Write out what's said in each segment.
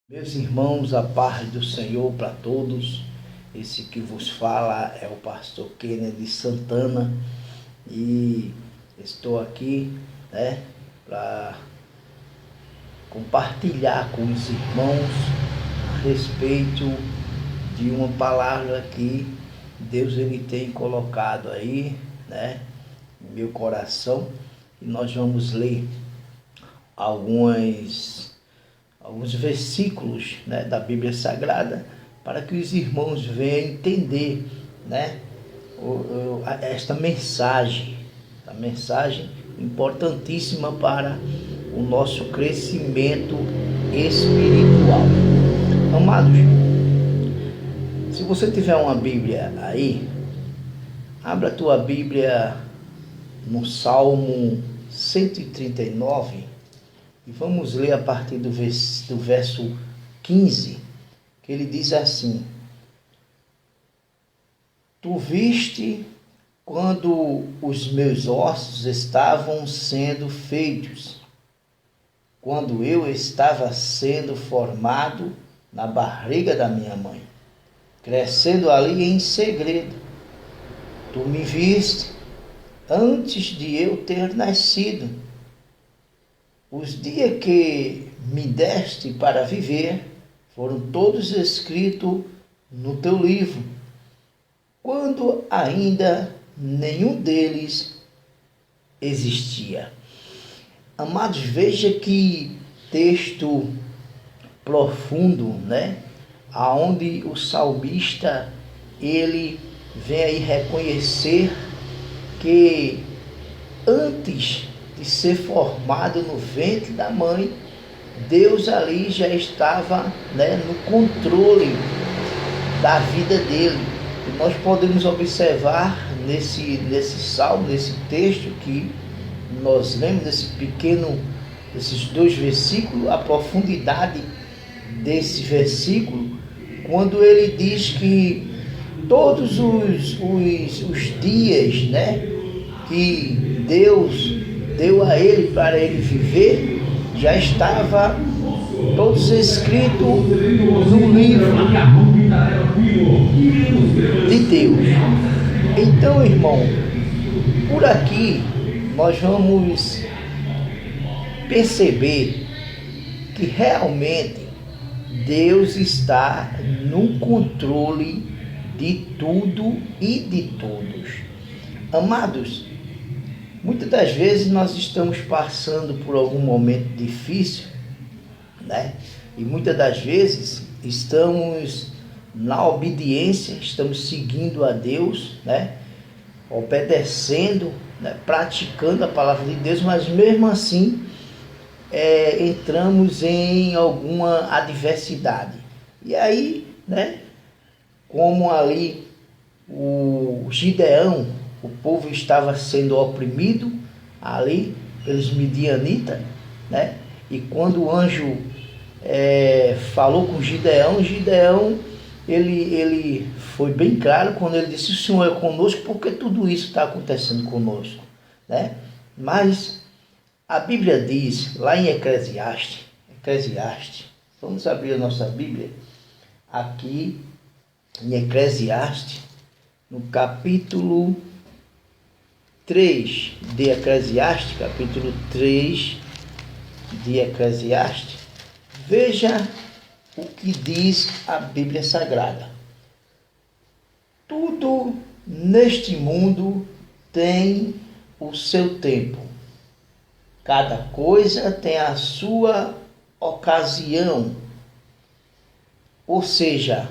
Meus irmãos, a paz do Senhor para todos. Esse que vos fala é o pastor Kennedy Santana e estou aqui, para compartilhar com os irmãos a respeito de uma palavra que Deus ele tem colocado aí, no meu coração, e nós vamos ler alguns versículos, da Bíblia Sagrada, para que os irmãos venham entender, esta mensagem importantíssima para o nosso crescimento espiritual. Amados, se você tiver uma Bíblia aí, abra a tua Bíblia no Salmo 139, e vamos ler a partir do verso 15, que ele diz assim: Tu viste quando os meus ossos estavam sendo feitos, quando eu estava sendo formado na barriga da minha mãe, crescendo ali em segredo. Tu me viste antes de eu ter nascido. Os dias que me deste para viver foram todos escritos no teu livro, quando ainda nenhum deles existia. Amados, veja que texto profundo, aonde o salmista ele vem aí reconhecer que antes de ser formado no ventre da mãe, Deus ali já estava, no controle da vida dele. E nós podemos observar nesse salmo, nesse texto que nós lemos, desses dois versículos, a profundidade desse versículo, quando ele diz que todos os dias, que Deus deu a ele para ele viver, já estava todos escritos no livro de Deus. Então, irmão, por aqui nós vamos perceber que realmente Deus está no controle de tudo e de todos. Amados, muitas das vezes nós estamos passando por algum momento difícil, e muitas das vezes estamos na obediência, estamos seguindo a Deus, obedecendo, praticando a palavra de Deus, mas mesmo assim entramos em alguma adversidade. E aí, como ali o Gideão, o povo estava sendo oprimido ali pelos midianitas, e quando o anjo falou com Gideão, ele foi bem claro quando ele disse: o Senhor é conosco, porque tudo isso está acontecendo conosco, Mas a Bíblia diz, lá em Eclesiastes, vamos abrir a nossa Bíblia, aqui em Eclesiastes, no capítulo 3 de Eclesiastes, capítulo 3 de Eclesiastes, veja o que diz a Bíblia Sagrada. Tudo neste mundo tem o seu tempo. Cada coisa tem a sua ocasião. Ou seja,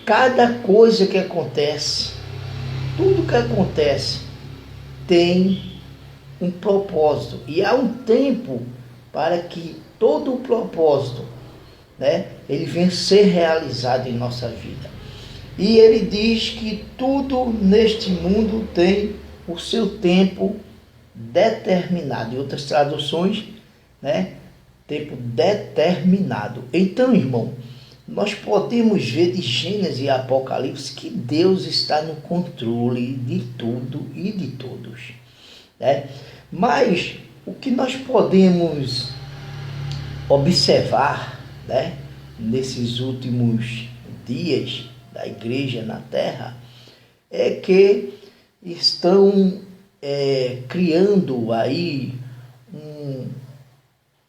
cada coisa que acontece, tudo que acontece tem um propósito, e há um tempo para que todo o propósito, ele venha ser realizado em nossa vida. E ele diz que tudo neste mundo tem o seu tempo determinado. Em outras traduções, tempo determinado. Então, irmão, nós podemos ver de Gênesis e Apocalipse que Deus está no controle de tudo e de todos. Mas o que nós podemos observar, né, nesses últimos dias da igreja na terra, é que estão criando aí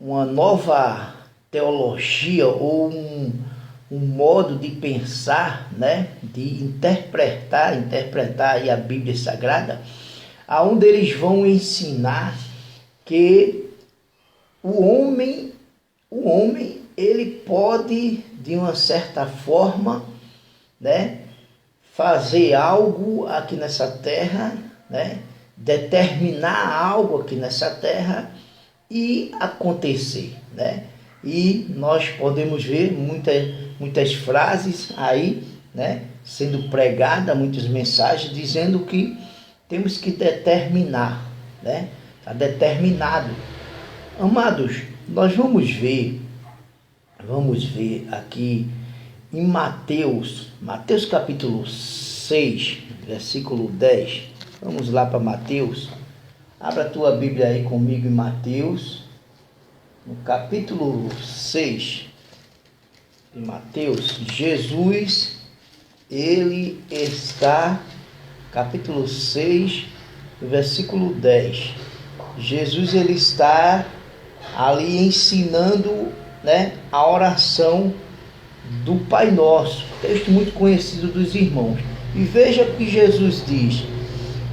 uma nova teologia ou um modo de pensar, né, de interpretar aí a Bíblia Sagrada, aonde eles vão ensinar que o homem ele pode, de uma certa forma, né, fazer algo aqui nessa terra, né, determinar algo aqui nessa terra e acontecer, né? E nós podemos ver muitas frases aí, né, sendo pregadas, muitas mensagens dizendo que temos que determinar, né? Está determinado. Amados, nós vamos ver aqui em Mateus capítulo 6, versículo 10. Vamos lá para Mateus. Abra a tua Bíblia aí comigo em Mateus, no capítulo 6. Em Mateus, Jesus, ele está, capítulo 6, versículo 10. Jesus, ele está ali ensinando, né, a oração do Pai Nosso, texto muito conhecido dos irmãos. E veja o que Jesus diz: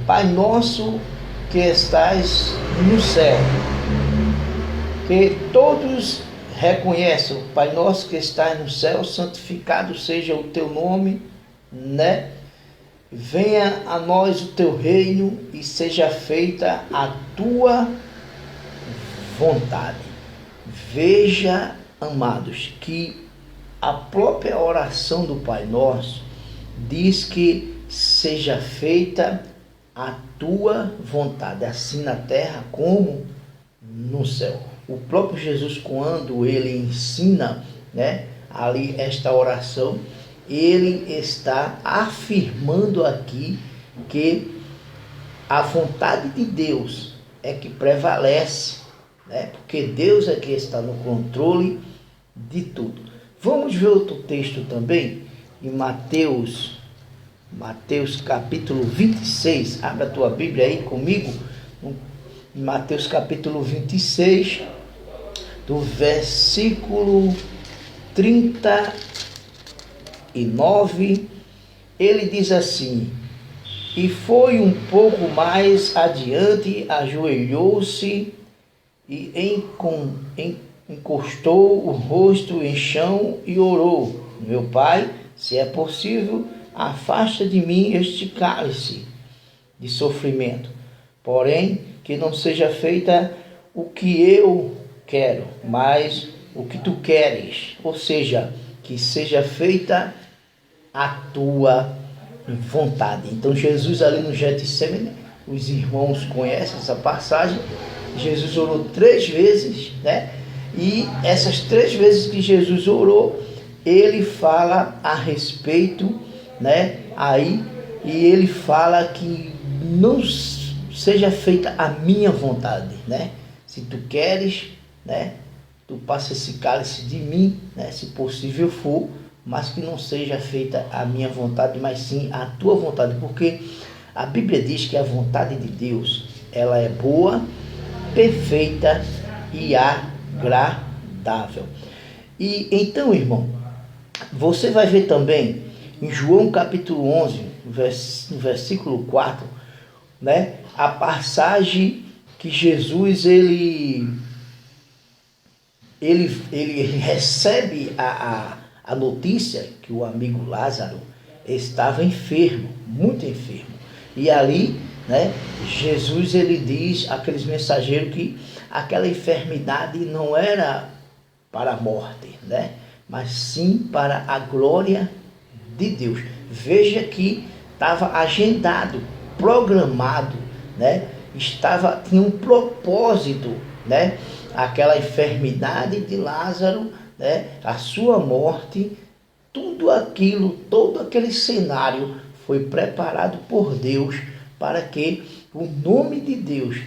Pai nosso que estás no céu. Que todos reconheçam: Pai nosso que estás no céu, santificado seja o teu nome, né? Venha a nós o teu reino e seja feita a tua vontade. Veja, amados, que a própria oração do Pai Nosso diz que seja feita a tua vontade, assim na terra como no céu. O próprio Jesus, quando ele ensina, né, ali esta oração, ele está afirmando aqui que a vontade de Deus é que prevalece, né? Porque Deus é que está no controle de tudo. Vamos ver outro texto também, em Mateus capítulo 26. Abra a tua Bíblia aí comigo, em Mateus capítulo 26, do versículo 39, ele diz assim: e foi um pouco mais adiante, ajoelhou-se e encostou o rosto em chão e orou: meu Pai, se é possível, afasta de mim este cálice de sofrimento, porém que não seja feita o que eu quero, mas o que tu queres, ou seja, que seja feita a tua vontade. Então Jesus ali no Getsemane, os irmãos conhecem essa passagem, Jesus orou 3 vezes, né? E essas 3 vezes que Jesus orou, ele fala a respeito, né? Aí, e ele fala que não seja feita a minha vontade, né? Se tu queres, né, tu passa esse cálice de mim, né, se possível for, mas que não seja feita a minha vontade, mas sim a tua vontade, porque a Bíblia diz que a vontade de Deus, ela é boa, perfeita e agradável. E então, irmão, você vai ver também em João capítulo 11, no versículo 4, né, a passagem que Jesus ele recebe a notícia que o amigo Lázaro estava enfermo, muito enfermo. E ali, né, Jesus ele diz àqueles mensageiros que aquela enfermidade não era para a morte, né, mas sim para a glória de Deus. Veja que estava agendado, programado, né, tinha um propósito, né, aquela enfermidade de Lázaro, né, a sua morte, tudo aquilo, todo aquele cenário foi preparado por Deus para que o nome de Deus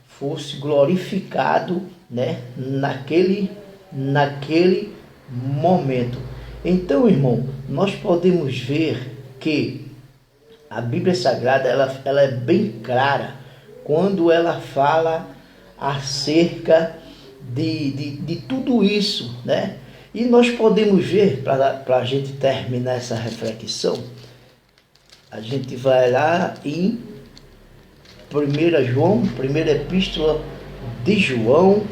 fosse glorificado, né, naquele naquele momento. Então, irmão, nós podemos ver que a Bíblia Sagrada ela é bem clara quando ela fala acerca de tudo isso, né? E nós podemos ver, para a gente terminar essa reflexão, a gente vai lá em 1 João, primeira epístola de João,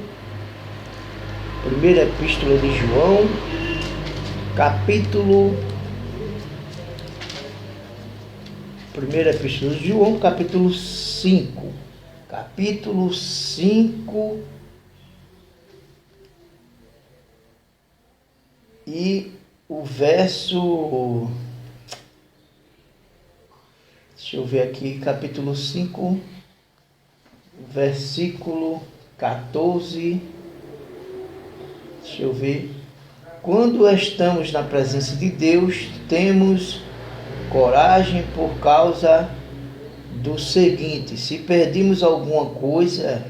capítulo 5. Capítulo 5 e o verso... Deixa eu ver aqui, capítulo 5, versículo 14. Deixa eu ver. Quando estamos na presença de Deus, temos coragem por causa do seguinte: se perdemos alguma coisa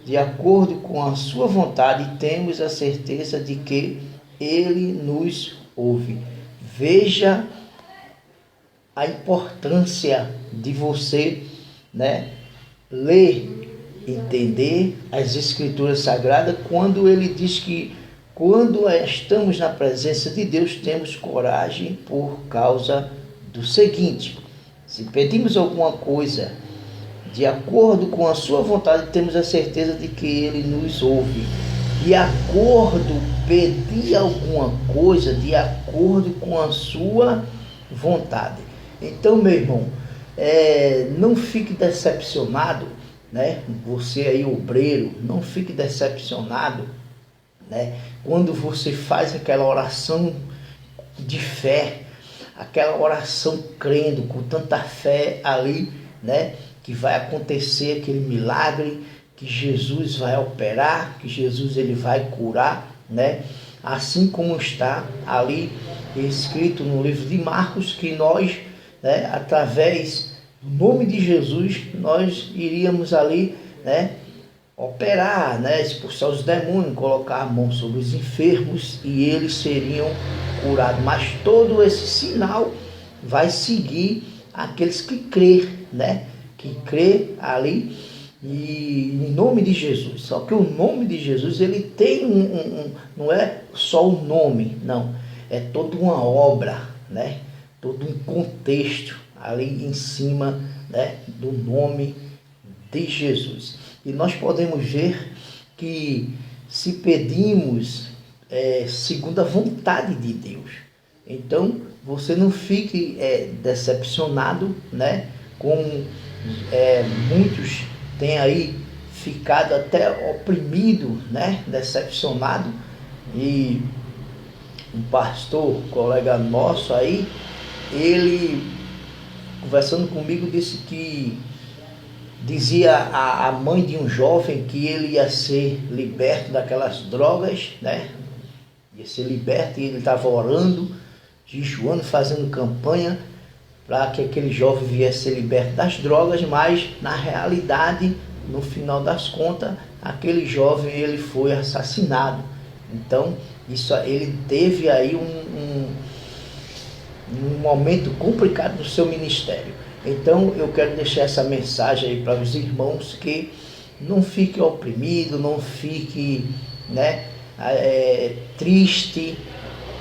de acordo com a sua vontade, temos a certeza de que Ele nos ouve. Veja a importância de você, né, ler, entender as Escrituras Sagradas, quando ele diz que quando estamos na presença de Deus, temos coragem por causa do seguinte: se pedimos alguma coisa de acordo com a sua vontade, temos a certeza de que Ele nos ouve. De acordo, pedir alguma coisa de acordo com a sua vontade. Então, meu irmão, não fique decepcionado, né? Você aí, obreiro, não fique decepcionado, né? Quando você faz aquela oração de fé, aquela oração crendo com tanta fé ali, né? Que vai acontecer aquele milagre, que Jesus vai operar, que Jesus ele vai curar, né? Assim como está ali escrito no livro de Marcos, que nós, né, através do nome de Jesus, nós iríamos ali, né, operar, né, expulsar os demônios, colocar a mão sobre os enfermos e eles seriam curados. Mas todo esse sinal vai seguir aqueles que crê, né, que crê ali e em nome de Jesus. Só que o nome de Jesus, ele tem não é só o nome, não, é toda uma obra, né, todo um contexto ali em cima, né, do nome de Jesus. E nós podemos ver que se pedimos segundo a vontade de Deus, então você não fique decepcionado, né, como muitos têm aí ficado até oprimido, né, decepcionado. E um pastor, colega nosso aí, ele conversando comigo dizia a mãe de um jovem que ele ia ser liberto daquelas drogas, né? Ia ser liberto, e ele estava orando, jejuando, fazendo campanha para que aquele jovem viesse ser liberto das drogas, mas na realidade, no final das contas, aquele jovem ele foi assassinado. Então, ele teve aí um momento complicado no seu ministério. Então eu quero deixar essa mensagem aí para os irmãos, que não fique oprimido, não fique, né, triste,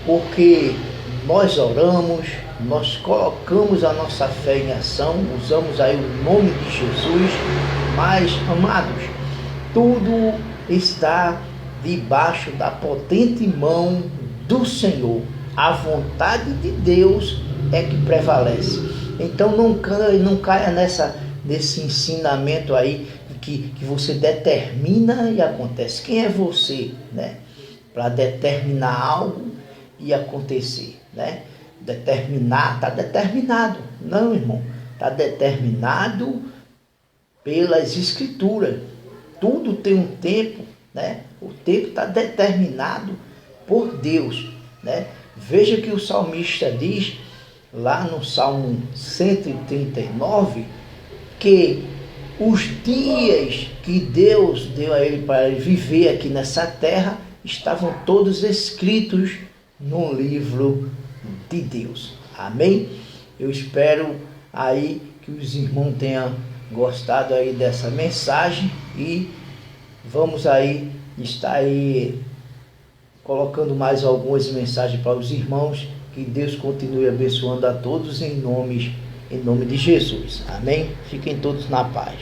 porque nós oramos, nós colocamos a nossa fé em ação, usamos aí o nome de Jesus, mas, amados, tudo está debaixo da potente mão do Senhor. A vontade de Deus é que prevalece. Então não caia nesse ensinamento aí que você determina e acontece. Quem é você, né, para determinar algo e acontecer, né? Está determinado. Não, irmão, está determinado pelas Escrituras. Tudo tem um tempo, né? O tempo está determinado por Deus, né? Veja que o salmista diz lá no Salmo 139 que os dias que Deus deu a ele para ele viver aqui nessa terra estavam todos escritos no livro de Deus. Amém? Eu espero aí que os irmãos tenham gostado aí dessa mensagem e vamos aí estar aí colocando mais algumas mensagens para os irmãos. Que Deus continue abençoando a todos em nome de Jesus. Amém? Fiquem todos na paz.